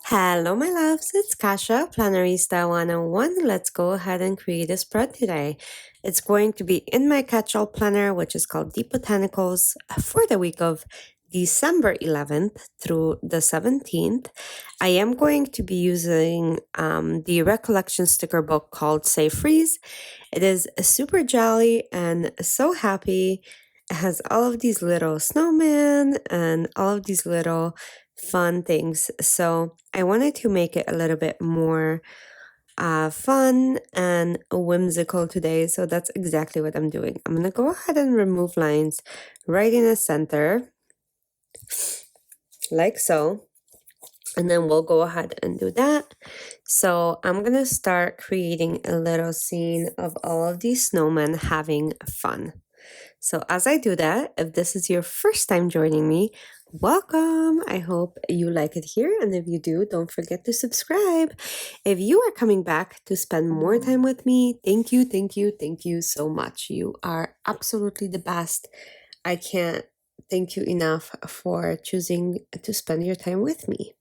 Hello, my loves. It's Kasha, Plannerista 101. Let's go ahead and create a spread today. It's going to be in my catch-all planner, which is called Deep Botanicals, for the week of December 11th through the 17th. I am going to be using the recollection sticker book called Say Freeze. It is super jolly and so happy. It has all of these little snowmen and all of these little fun things. So I wanted to make it a little bit more fun and whimsical today. So that's exactly what I'm doing. I'm going to go ahead and remove lines right in the center, like so. And then we'll go ahead and do that. So I'm going to start creating a little scene of all of these snowmen having fun. So as I do that, if this is your first time joining me, welcome. I hope you like it here. And if you do, don't forget to subscribe. If you are coming back to spend more time with me, thank you, thank you, thank you so much. You are absolutely the best. I can't thank you enough for choosing to spend your time with me.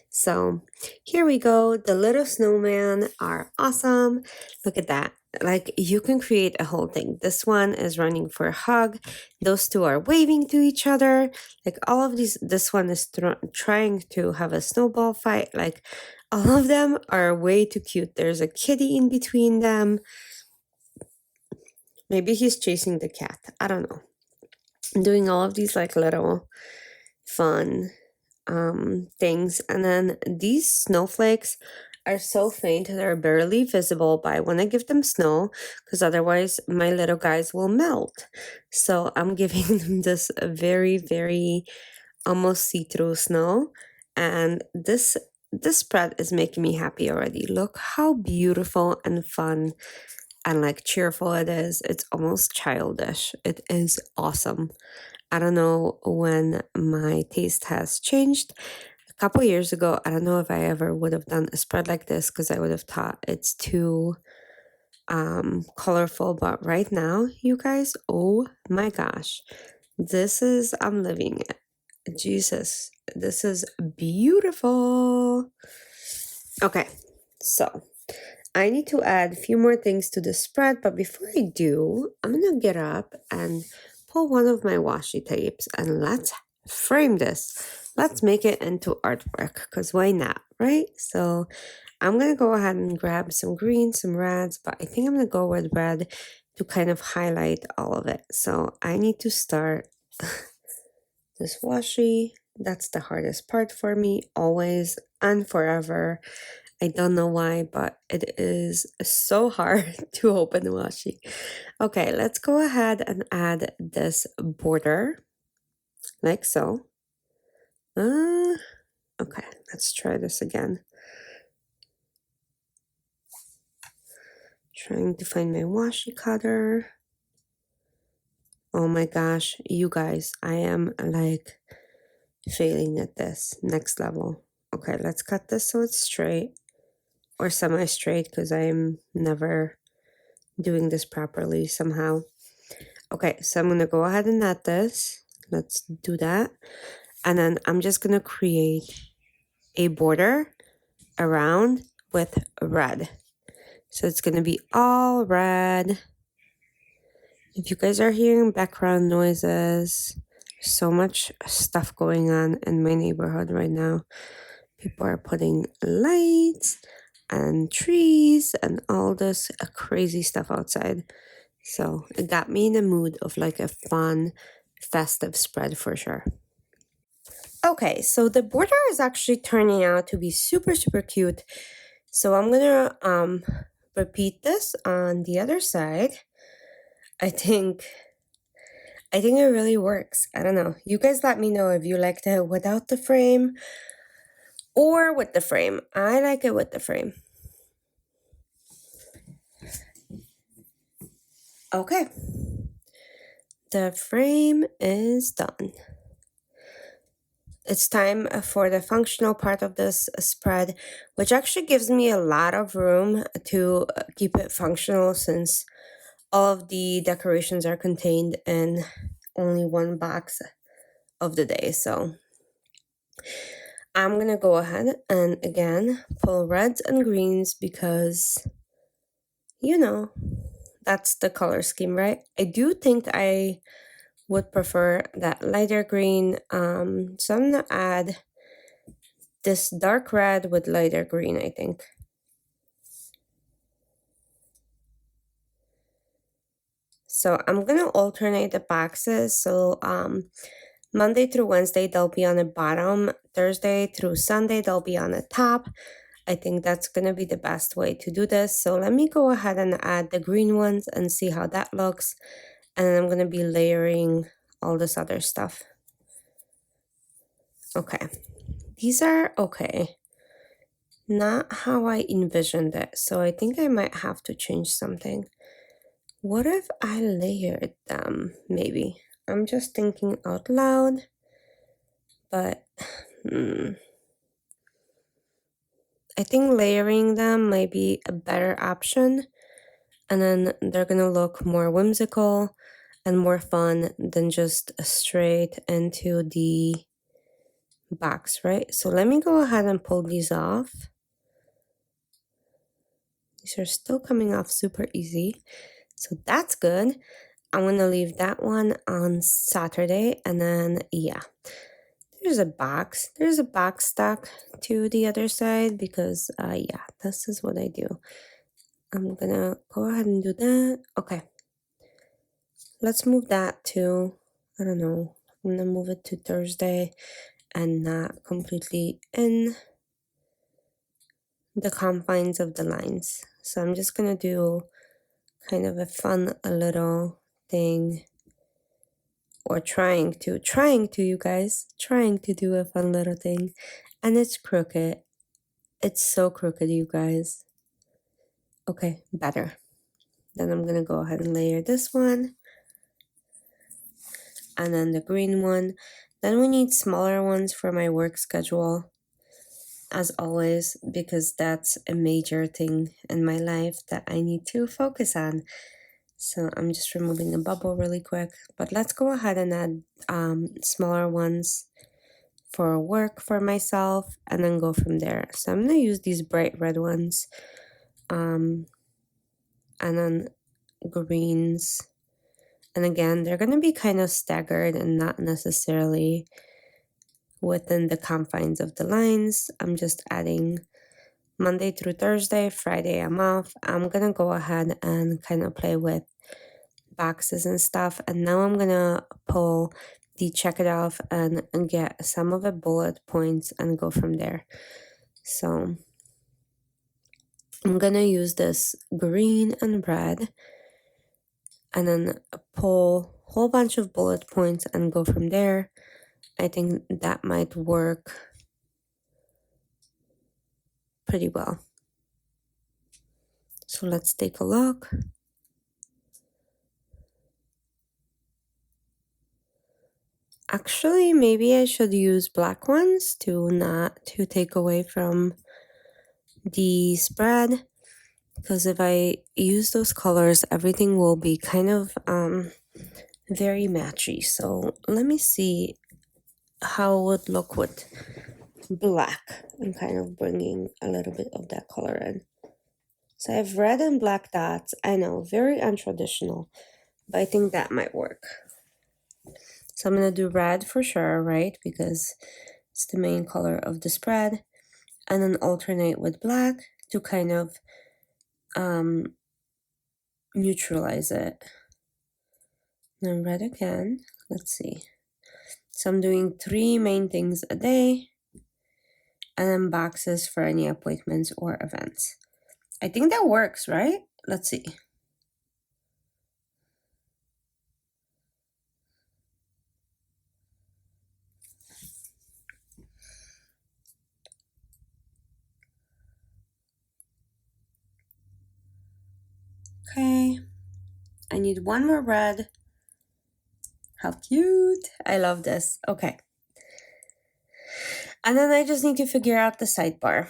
So here we go. The little snowman are awesome. Look at that. Like you can create a whole thing. This one is running for a hug. Those two are waving to each other. Like all of these, this one is trying to have a snowball fight. Like all of them are way too cute. There's a kitty in between them. Maybe he's chasing the cat. I don't know. I'm doing all of these like little fun things, and then these snowflakes are so faint they're barely visible, but I want to give them snow because otherwise my little guys will melt. So I'm giving them this very, very almost see-through snow, and this spread is making me happy already. Look how beautiful and fun and like cheerful it is. It's almost childish. It is awesome. I don't know when my taste has changed. A couple years ago, I don't know if I ever would have done a spread like this because I would have thought it's too colorful. But right now, you guys, oh my gosh, I'm living it. Jesus, this is beautiful. Okay, so I need to add a few more things to the spread, but before I do, I'm gonna get up and pull one of my washi tapes and let's frame this. Let's make it into artwork, because why not, right? So I'm gonna go ahead and grab some green, some reds, but I think I'm gonna go with red to kind of highlight all of it. So I need to start this washi. That's the hardest part for me, always and forever. I don't know why, but it is so hard to open the washi. Okay, let's go ahead and add this border, like so. Okay, let's try this again. Trying to find my washi cutter. Oh my gosh, you guys, I am like failing at this. Next level. Okay, let's cut this so it's straight. Or semi-straight, because I'm never doing this properly somehow. Okay, so I'm going to go ahead and add this. Let's do that. And then I'm just going to create a border around with red. So it's going to be all red. If you guys are hearing background noises, so much stuff going on in my neighborhood right now. People are putting lights and trees and all this crazy stuff outside. So it got me in the mood of like a fun, festive spread for sure. Okay, so the border is actually turning out to be super, super cute. So I'm gonna repeat this on the other side. I think it really works. I don't know. You guys let me know if you liked it without the frame or with the frame. I like it with the frame. Okay. The frame is done. It's time for the functional part of this spread, which actually gives me a lot of room to keep it functional since all of the decorations are contained in only one box of the day. So I'm going to go ahead and again pull reds and greens because, you know, that's the color scheme, right? I do think I would prefer that lighter green. So I'm going to add this dark red with lighter green, I think. So I'm going to alternate the boxes. So Monday through Wednesday, they'll be on the bottom. Thursday through Sunday, they'll be on the top. I think that's going to be the best way to do this. So let me go ahead and add the green ones and see how that looks. And then I'm going to be layering all this other stuff. Okay. These are okay. Not how I envisioned it. So I think I might have to change something. What if I layered them, maybe? I'm just thinking out loud, but I think layering them might be a better option, and then they're gonna look more whimsical and more fun than just straight into the box, right? So let me go ahead and pull these off. These are still coming off super easy, so that's good. I'm gonna leave that one on Saturday, and then yeah, there's a box stuck to the other side because yeah, this is what I do. I'm gonna go ahead and do that. Okay, let's move that to, I don't know, I'm gonna move it to Thursday and not completely in the confines of the lines. So I'm just gonna do kind of a fun little thing, or trying to, you guys, trying to do a fun little thing, and it's crooked. It's so crooked, you guys. Okay, better. Then I'm gonna go ahead and layer this one, and then the green one. Then we need smaller ones for my work schedule, as always, because that's a major thing in my life that I need to focus on. So I'm just removing the bubble really quick, but let's go ahead and add smaller ones for work for myself, and then go from there. So I'm gonna use these bright red ones, and then greens, and again they're gonna be kind of staggered and not necessarily within the confines of the lines. I'm just adding Monday through Thursday. Friday I'm off. I'm gonna go ahead and kind of play with boxes and stuff, and now I'm gonna pull the check it off and get some of the bullet points and go from there. So I'm gonna use this green and red and then pull a whole bunch of bullet points and go from there. I think that might work pretty well. So let's take a look. Actually, maybe I should use black ones to take away from the spread, because if I use those colors, everything will be kind of very matchy. So let me see how it would look with black and kind of bringing a little bit of that color in. So I have red and black dots. I know, very untraditional, but I think that might work. So I'm gonna do red for sure, right? Because it's the main color of the spread, and then alternate with black to kind of neutralize it. Then red again. Let's see. So I'm doing 3 main things a day, and then boxes for any appointments or events. I think that works, right? Let's see. Okay, I need one more red. How cute. I love this. Okay. And then I just need to figure out the sidebar.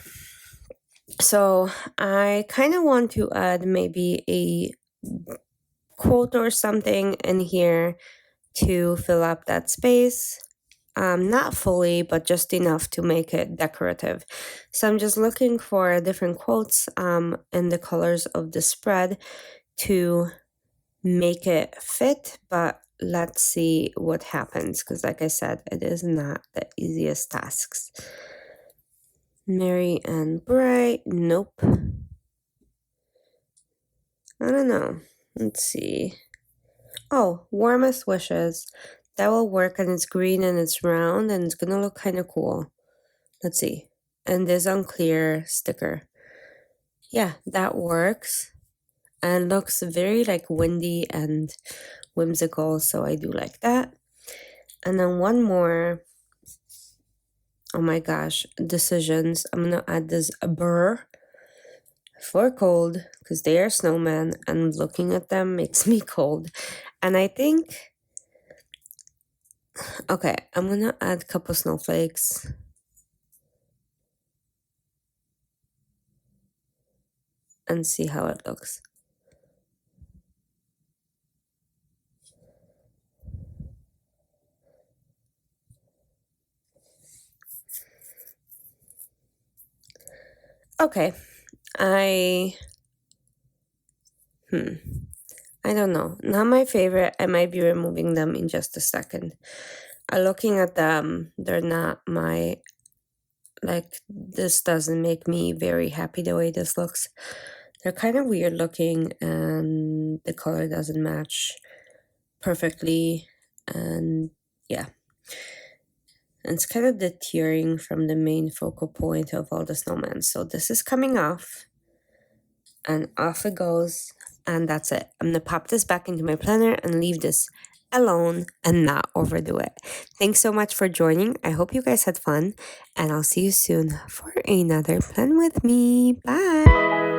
So I kind of want to add maybe a quote or something in here to fill up that space. Not fully, but just enough to make it decorative. So I'm just looking for different quotes in the colors of the spread to make it fit, but let's see what happens, because like I said, it is not the easiest tasks. Merry and bright, nope. I don't know. Let's see. Oh, warmest wishes. That will work, and it's green and it's round and it's gonna look kind of cool. Let's see. And this unclear sticker. Yeah, that works and looks very like windy and whimsical, so I do like that. And then one more. Oh my gosh, decisions. I'm gonna add this burr for cold because they are snowmen and looking at them makes me cold. And I think, okay, I'm gonna add a couple snowflakes. And see how it looks. Okay, I don't know. Not my favorite. I might be removing them in just a second. Looking at them, they're not my, like, this doesn't make me very happy the way this looks. They're kind of weird looking and the color doesn't match perfectly. And yeah, and it's kind of deterring from the main focal point of all the snowmen. So this is coming off. And off it goes, and that's it. I'm gonna pop this back into my planner and leave this alone and not overdo it. Thanks so much for joining. I hope you guys had fun, and I'll see you soon for another plan with me. Bye.